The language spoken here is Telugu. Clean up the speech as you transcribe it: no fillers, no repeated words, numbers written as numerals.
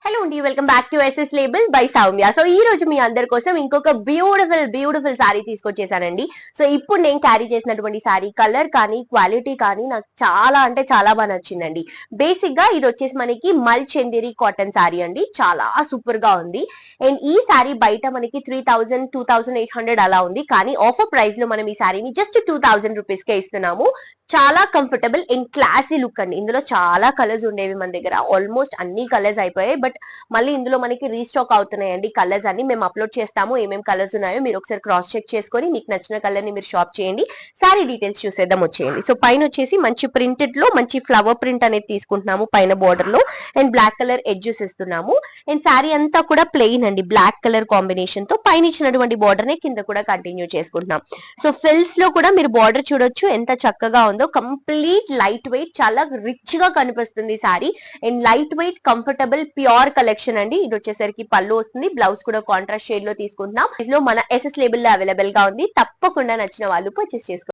హలో అండి, welcome back to S S label by Soumya. So ఈ రోజు మీ అందరి కోసం ఇంకొక బ్యూటిఫుల్ సారీ తీసుకొచ్చేసానండి. సో ఇప్పుడు నేను క్యారీ చేసినటువంటి సారీ కలర్ కానీ క్వాలిటీ కానీ నాకు చాలా అంటే చాలా బాగా నచ్చిందండి. బేసిక్ గా ఇది వచ్చేసి మనకి మల్ చందేరి కాటన్ సారీ అండి. చాలా సూపర్ గా ఉంది. అండ్ ఈ సారీ బయట మనకి 3000 2800 అలా ఉంది. కానీ ఆఫర్ ప్రైస్ లో మనం ఈ సారీని జస్ట్ 2000 రూపీస్ కే ఇస్తున్నాము. చాలా కంఫర్టబుల్ అండ్ క్లాసీ లుక్ అండి. ఇందులో చాలా కలర్స్ ఉండేవి మన దగ్గర, ఆల్మోస్ట్ అన్ని కలర్స్ అయిపోయాయి. బట్ మళ్ళీ ఇందులో మనకి రీస్టాక్ అవుతున్నాయండి కలర్స్ అన్ని. మేము అప్లోడ్ చేస్తాము ఏమేమి కలర్స్ ఉన్నాయో, మీరు ఒకసారి క్రాస్ చెక్ చేసుకొని మీకు నచ్చిన కలర్ ని మీరు షాప్ చేయండి. సారీ డీటెయిల్స్ చూసేద్దాం, వచ్చేయండి. సో పైన వచ్చేసి మంచి ప్రింటెడ్ లో మంచి ఫ్లవర్ ప్రింట్ అనేది తీసుకుంటున్నాము పైన బోర్డర్ లో. అండ్ బ్లాక్ కలర్ ఎడ్జెస్ ఇస్తున్నాము. అండ్ సారీ అంతా కూడా ప్లెయిన్ అండి, బ్లాక్ కలర్ కాంబినేషన్ తో పైన ఇచ్చినటువంటి బోర్డర్ ని కింద కూడా కంటిన్యూ చేసుకుంటున్నాం. సో ఫిల్స్ లో కూడా మీరు బోర్డర్ చూడొచ్చు ఎంత చక్కగా ఉందో. కంప్లీట్ లైట్ వెయిట్, చాలా రిచ్ గా కనిపిస్తుంది sorry. And light weight comfortable pure collection అండి. ఇది వచ్చేసరికి పళ్ళు వస్తుంది, బ్లౌజ్ కూడా కాంట్రాస్ట్ షేడ్ లో తీసుకుంటున్నాం. ఇందులో మన ఎస్ఎస్ లేబుల్ లో అవైలబుల్ గా ఉంది. తప్పకుండా నచ్చిన వాళ్ళు పర్చేస్ చేసుకోండి.